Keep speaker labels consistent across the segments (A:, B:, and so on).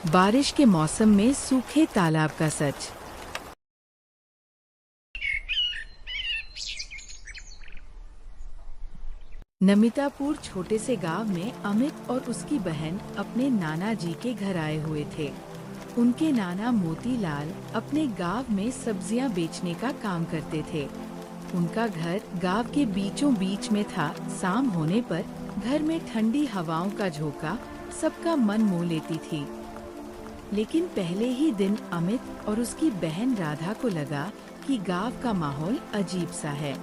A: बारिश के मौसम में सूखे तालाब का सच। नमितापुर छोटे से गांव में अमित और उसकी बहन अपने नाना जी के घर आए हुए थे। उनके नाना मोतीलाल अपने गांव में सब्जियां बेचने का काम करते थे। उनका घर गांव के बीचों बीच में था। शाम होने पर घर में ठंडी हवाओं का झोंका सबका मन मोह लेती थी। लेकिन पहले ही दिन अमित और उसकी बहन राधा को लगा कि गांव का माहौल अजीब सा है।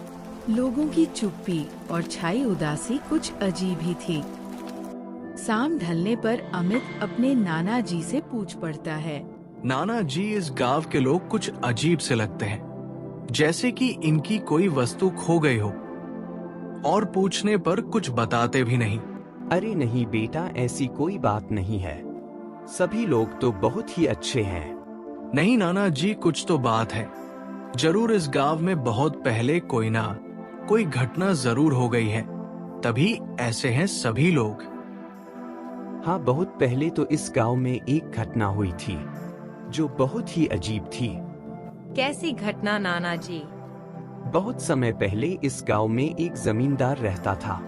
A: लोगों की चुप्पी और छाई उदासी कुछ अजीब ही थी। शाम ढलने पर अमित अपने नाना जी से पूछ पड़ता है,
B: नाना जी, इस गांव के लोग कुछ अजीब से लगते हैं, जैसे कि इनकी कोई वस्तु खो गई हो, और पूछने पर कुछ बताते भी नहीं।
C: अरे नहीं बेटा, ऐसी कोई बात नहीं है। सभी लोग तो बहुत ही अच्छे हैं।
B: नहीं नाना जी, कुछ तो बात है। जरूर इस गांव में बहुत पहले कोई ना कोई घटना जरूर हो गई है, तभी ऐसे हैं सभी लोग।
C: हाँ, बहुत पहले तो इस गांव में एक घटना हुई थी जो बहुत ही अजीब थी।
D: कैसी घटना नाना जी?
C: बहुत समय पहले इस गांव में एक जमींदार रहता था।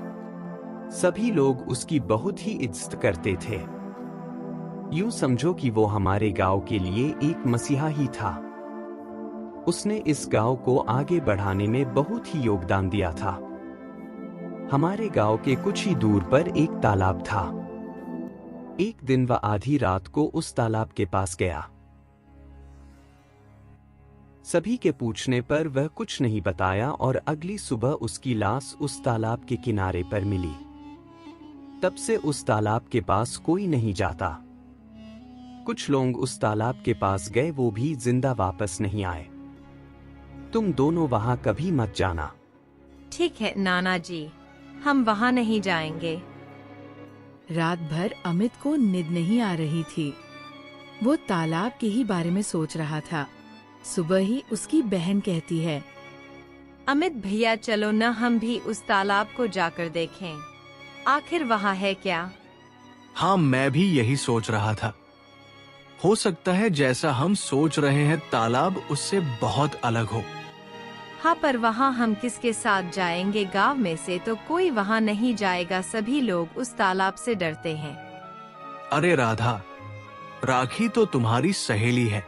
C: सभी लोग उसकी बहुत ही इज्जत करते थे। यूं समझो कि वो हमारे गांव के लिए एक मसीहा ही था। उसने इस गांव को आगे बढ़ाने में बहुत ही योगदान दिया था। हमारे गांव के कुछ ही दूर पर एक तालाब था। एक दिन वह आधी रात को उस तालाब के पास गया। सभी के पूछने पर वह कुछ नहीं बताया और अगली सुबह उसकी लाश उस तालाब के किनारे पर मिली। तब से उस तालाब के पास कोई नहीं जाता। कुछ लोग उस तालाब के पास गए, वो भी जिंदा वापस नहीं आए। तुम दोनों वहां कभी मत जाना।
D: ठीक है नाना जी, हम वहां नहीं जाएंगे।
A: रात भर अमित को नींद नहीं आ रही थी। वो तालाब के ही बारे में सोच रहा था। सुबह ही उसकी बहन कहती है,
D: अमित भैया चलो न, हम भी उस तालाब को जाकर देखें, आखिर वहां है क्या।
B: हाँ, मैं भी यही सोच रहा था। हो सकता है जैसा हम सोच रहे हैं तालाब उससे बहुत अलग हो।
D: हाँ, पर वहाँ हम किसके साथ जाएंगे? गांव में से तो कोई वहाँ नहीं जाएगा। सभी लोग उस तालाब से डरते हैं।
B: अरे राधा, राखी तो तुम्हारी सहेली है,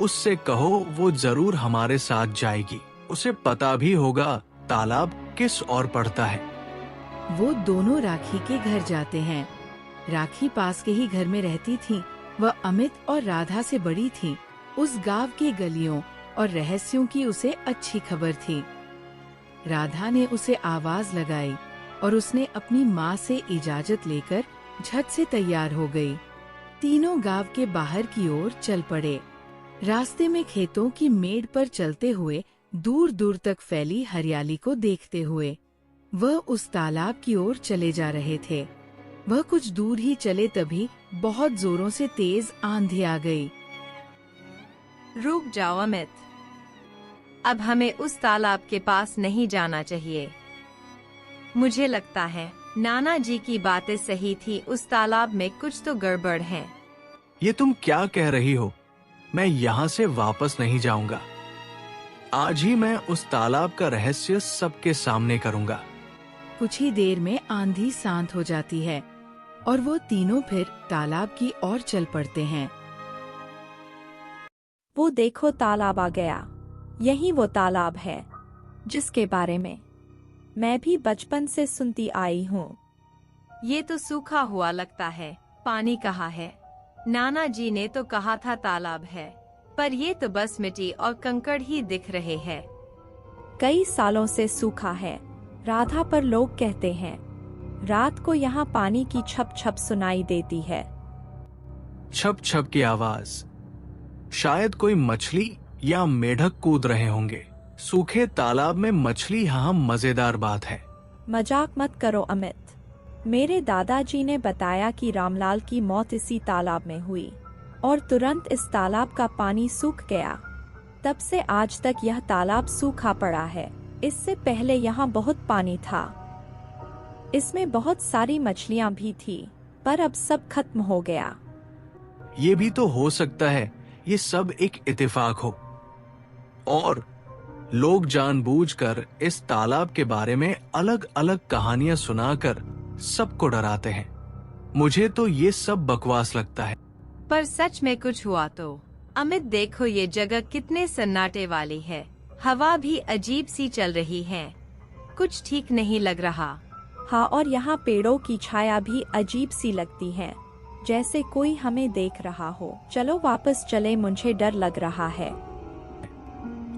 B: उससे कहो वो जरूर हमारे साथ जाएगी। उसे पता भी होगा तालाब किस ओर पड़ता है।
A: वो दोनों राखी के घर जाते हैं। राखी पास के ही घर में रहती थी। वह अमित और राधा से बड़ी थी। उस गांव के गलियों और रहस्यों की उसे अच्छी खबर थी। राधा ने उसे आवाज लगाई और उसने अपनी माँ से इजाजत लेकर झट से तैयार हो गई। तीनों गांव के बाहर की ओर चल पड़े। रास्ते में खेतों की मेड़ पर चलते हुए दूर दूर तक फैली हरियाली को देखते हुए वह उस तालाब की ओर चले जा रहे थे। वह कुछ दूर ही चले तभी बहुत जोरों से तेज आंधी आ गई।
D: रुक जाओ अमित, अब हमें उस तालाब के पास नहीं जाना चाहिए। मुझे लगता है नाना जी की बातें सही थी, उस तालाब में कुछ तो गड़बड़ है।
B: ये तुम क्या कह रही हो? मैं यहाँ से वापस नहीं जाऊंगा। आज ही मैं उस तालाब का रहस्य सबके सामने करूंगा।
A: कुछ ही देर में आंधी शांत हो जाती है और वो तीनों फिर तालाब की ओर चल पड़ते हैं।
E: वो देखो, तालाब आ गया। यही वो तालाब है जिसके बारे में मैं भी बचपन से सुनती आई हूँ।
D: ये तो सूखा हुआ लगता है, पानी कहाँ है? नाना जी ने तो कहा था तालाब है, पर ये तो बस मिट्टी और कंकड़ ही दिख रहे हैं।
E: कई सालों से सूखा है राधा, पर लोग कहते हैं रात को यहाँ पानी की छप छप सुनाई देती है।
B: छप छप की आवाज, शायद कोई मछली या मेढक कूद रहे होंगे। सूखे तालाब में मछली, हाँ मजेदार बात है।
E: मजाक मत करो अमित। मेरे दादाजी ने बताया कि रामलाल की मौत इसी तालाब में हुई और तुरंत इस तालाब का पानी सूख गया। तब से आज तक यह तालाब सूखा पड़ा है। इससे पहले यहाँ बहुत पानी था। इसमें बहुत सारी मछलियाँ भी थी, पर अब सब खत्म हो गया।
B: ये भी तो हो सकता है ये सब एक इत्तेफाक हो और लोग जानबूझकर इस तालाब के बारे में अलग अलग कहानियां सुनाकर सबको डराते हैं। मुझे तो ये सब बकवास लगता है।
D: पर सच में कुछ हुआ तो? अमित देखो ये जगह कितने सन्नाटे वाली है, हवा भी अजीब सी चल रही है, कुछ ठीक नहीं लग रहा।
E: हाँ, और यहाँ पेड़ों की छाया भी अजीब सी लगती है, जैसे कोई हमें देख रहा हो। चलो वापस चले, मुझे डर लग रहा है।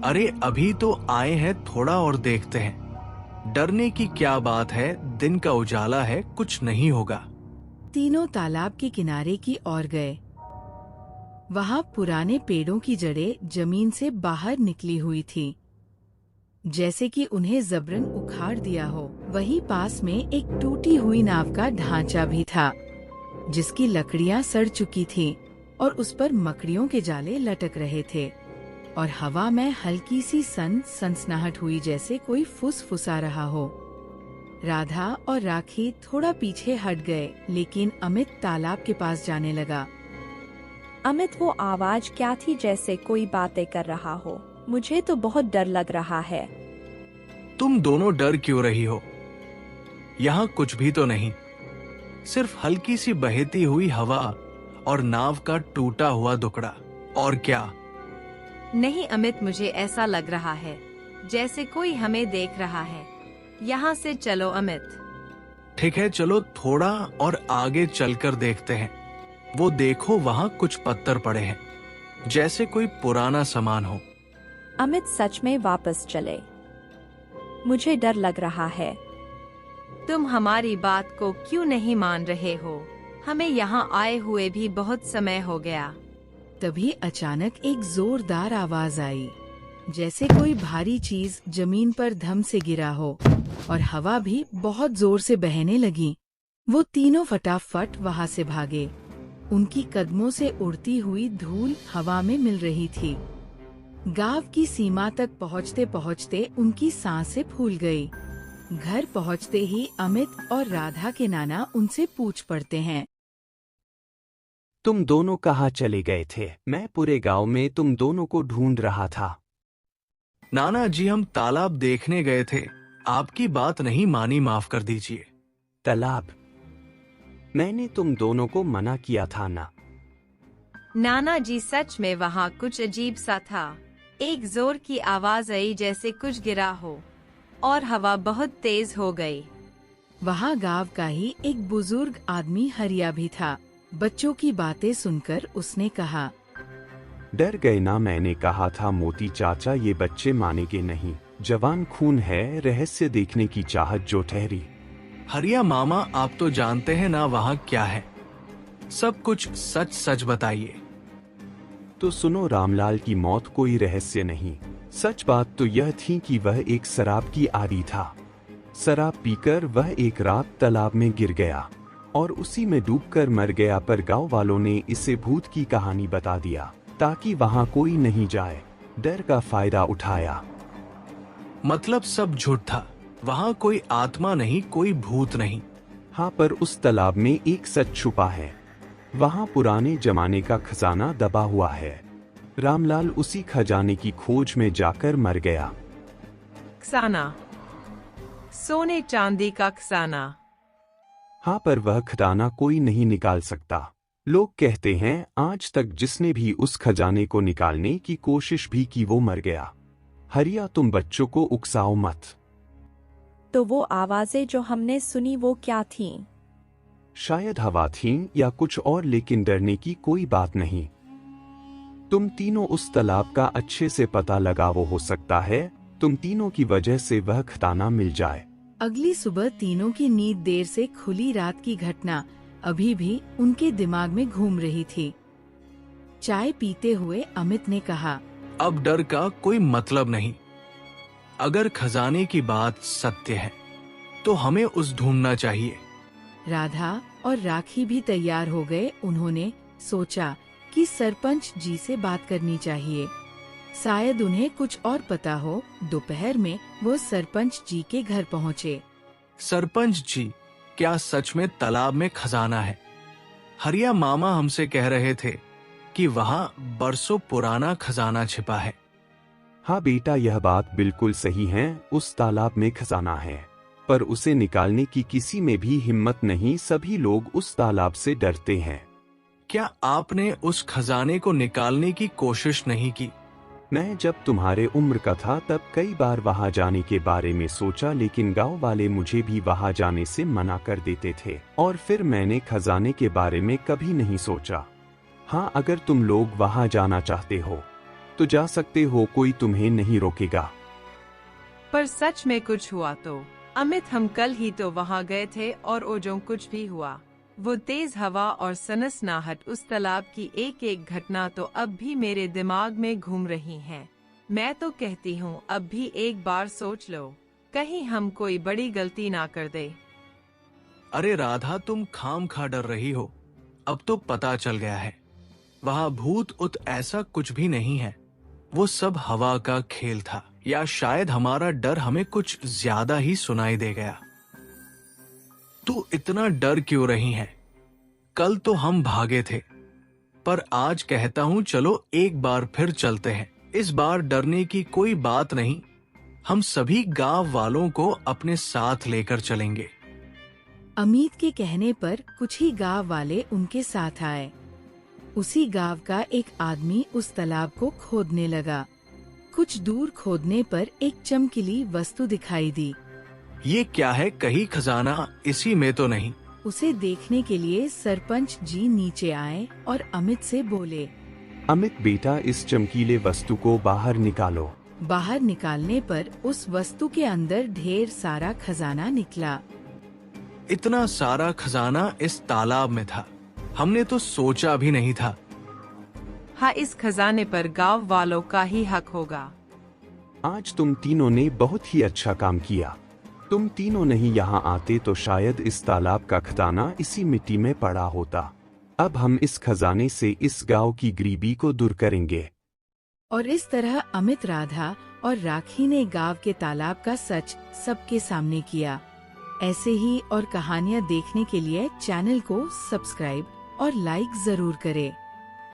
B: अरे अभी तो आए हैं, थोड़ा और देखते हैं। डरने की क्या बात है, दिन का उजाला है, कुछ नहीं होगा।
A: तीनों तालाब के किनारे की ओर गए। वहाँ पुराने पेड़ों की जड़ें जमीन से बाहर निकली हुई थी, जैसे कि उन्हें जबरन उखाड़ दिया हो। वहीं पास में एक टूटी हुई नाव का ढांचा भी था, जिसकी लकड़ियां सड़ चुकी थीं और उस पर मकड़ियों के जाले लटक रहे थे और हवा में हल्की सी सनसनाहट हुई, जैसे कोई फुसफुसा रहा हो। राधा और राखी थोड़ा पीछे हट गए, लेकिन अमित तालाब के पास जाने लगा।
E: अमित, वो आवाज क्या थी? जैसे कोई बातें कर रहा हो। मुझे तो बहुत डर लग रहा है।
B: तुम दोनों डर क्यों रही हो? यहाँ कुछ भी तो नहीं, सिर्फ हल्की सी बहती हुई हवा और नाव का टूटा हुआ टुकड़ा, और क्या?
D: नहीं अमित, मुझे ऐसा लग रहा है जैसे कोई हमें देख रहा है। यहाँ से चलो अमित।
B: ठीक है, चलो थोड़ा और आगे चलकर देखते हैं। वो देखो, वहाँ कुछ पत्थर पड़े हैं, जैसे कोई पुराना सामान हो।
E: अमित, सच में वापस चले, मुझे डर लग रहा है।
D: तुम हमारी बात को क्यों नहीं मान रहे हो? हमें यहाँ आए हुए भी बहुत समय हो गया।
A: तभी अचानक एक जोरदार आवाज आई, जैसे कोई भारी चीज जमीन पर धम से गिरा हो, और हवा भी बहुत जोर से बहने लगी। वो तीनों फटाफट वहाँ से भागे। उनकी कदमों से उड़ती हुई धूल हवा में मिल रही थी। गांव की सीमा तक पहुँचते पहुँचते उनकी सांसें फूल गई। घर पहुँचते ही अमित और राधा के नाना उनसे पूछ पड़ते हैं,
C: तुम दोनों कहाँ चले गए थे? मैं पूरे गांव में तुम दोनों को ढूंढ रहा था।
B: नाना जी, हम तालाब देखने गए थे, आपकी बात नहीं मानी, माफ कर दीजिए।
C: तालाब? मैंने तुम दोनों को मना किया था ना।
D: नाना जी, सच में वहाँ कुछ अजीब सा था। एक जोर की आवाज आई, जैसे कुछ गिरा हो, और हवा बहुत तेज हो गई।
A: वहाँ गांव का ही एक बुजुर्ग आदमी हरिया भी था। बच्चों की बातें सुनकर उसने कहा,
C: डर गए ना? मैंने कहा था मोती चाचा, ये बच्चे मानेंगे नहीं। जवान खून है, रहस्य देखने की चाहत जो ठहरी।
B: हरिया मामा, आप तो जानते हैं ना वहाँ क्या है, सब कुछ सच सच बताइए।
C: तो सुनो, रामलाल की मौत कोई रहस्य नहीं। सच बात तो यह थी कि वह एक शराब की आदी था। शराब पीकर वह एक रात तालाब में गिर गया और उसी में डूबकर मर गया। पर गांव वालों ने इसे भूत की कहानी बता दिया ताकि वहां कोई नहीं जाए। डर का फायदा उठाया।
B: मतलब सब झूठ था, वहाँ कोई आत्मा नहीं, कोई भूत नहीं।
C: हाँ, पर उस तालाब में एक सच छुपा है। वहाँ पुराने जमाने का खजाना दबा हुआ है। रामलाल उसी खजाने की खोज में जाकर मर गया।
D: खजाना? सोने चांदी का खजाना?
C: हाँ, पर वह खजाना कोई नहीं निकाल सकता। लोग कहते हैं आज तक जिसने भी उस खजाने को निकालने की कोशिश भी की वो मर गया। हरिया, तुम बच्चों को उकसाओ मत।
E: तो वो आवाजें जो हमने सुनी वो क्या थीं?
C: शायद हवा थी या कुछ और, लेकिन डरने की कोई बात नहीं। तुम तीनों उस तालाब का अच्छे से पता लगाओ, हो सकता है तुम तीनों की वजह से वह खजाना मिल जाए।
A: अगली सुबह तीनों की नींद देर से खुली रात की घटना अभी भी उनके दिमाग में घूम रही थी। चाय पीते हुए अमित ने कहा,
B: अब डर का कोई मतलब नहीं। अगर खजाने की बात सत्य है तो हमें उस ढूंढना चाहिए।
A: राधा और राखी भी तैयार हो गए। उन्होंने सोचा कि सरपंच जी से बात करनी चाहिए, शायद उन्हें कुछ और पता हो। दोपहर में वो सरपंच जी के घर पहुँचे।
B: सरपंच जी, क्या सच में तालाब में खजाना है? हरिया मामा हमसे कह रहे थे कि वहाँ बरसों पुराना खजाना छिपा है।
C: हाँ बेटा, यह बात बिल्कुल सही है। उस तालाब में खजाना है, पर उसे निकालने की किसी में भी हिम्मत नहीं। सभी लोग उस तालाब से डरते हैं।
B: क्या आपने उस खजाने को निकालने की कोशिश नहीं की?
C: मैं जब तुम्हारे उम्र का था तब कई बार वहां जाने के बारे में सोचा, लेकिन गांव वाले मुझे भी वहां जाने से मना कर देते थे और फिर मैंने खजाने के बारे में कभी नहीं सोचा। हाँ, अगर तुम लोग वहां जाना चाहते हो तो जा सकते हो, कोई तुम्हें नहीं रोकेगा।
D: पर सच में कुछ हुआ तो? अमित, हम कल ही तो वहाँ गए थे और वो जो कुछ भी हुआ, वो तेज हवा और सनसनाहट, उस तालाब की एक एक घटना तो अब भी मेरे दिमाग में घूम रही है। मैं तो कहती हूँ अब भी एक बार सोच लो, कहीं हम कोई बड़ी गलती ना कर दे।
B: अरे राधा, तुम खाम खा डर रही हो। अब तो पता चल गया है, वहाँ भूत उत ऐसा कुछ भी नहीं है। वो सब हवा का खेल था, या शायद हमारा डर हमें कुछ ज्यादा ही सुनाई दे गया। तू इतना डर क्यों रही है? कल तो हम भागे थे, पर आज कहता हूँ चलो एक बार फिर चलते हैं। इस बार डरने की कोई बात नहीं, हम सभी गांव वालों को अपने साथ लेकर चलेंगे।
A: अमित के कहने पर कुछ ही गांव वाले उनके साथ आए। उसी गांव का एक आदमी उस तालाब को खोदने लगा। कुछ दूर खोदने पर एक चमकीली वस्तु दिखाई दी।
B: ये क्या है? कहीं खजाना इसी में तो नहीं?
A: उसे देखने के लिए सरपंच जी नीचे आए और अमित से बोले।
C: अमित बेटा, इस चमकीले वस्तु को बाहर निकालो।
A: बाहर निकालने पर उस वस्तु के अंदर ढेर सारा खजाना निकला।
B: इतना सारा खजाना इस तालाब में था, हमने तो सोचा भी नहीं था।
D: हाँ, इस खजाने पर गांव वालों का ही हक होगा।
C: आज तुम तीनों ने बहुत ही अच्छा काम किया। तुम तीनों नहीं यहाँ आते तो शायद इस तालाब का खजाना इसी मिट्टी में पड़ा होता। अब हम इस खजाने से इस गांव की गरीबी को दूर करेंगे।
A: और इस तरह अमित, राधा और राखी ने गांव के तालाब का सच सबके सामने किया। ऐसे ही और कहानियाँ देखने के लिए चैनल को सब्सक्राइब और लाइक जरूर करें।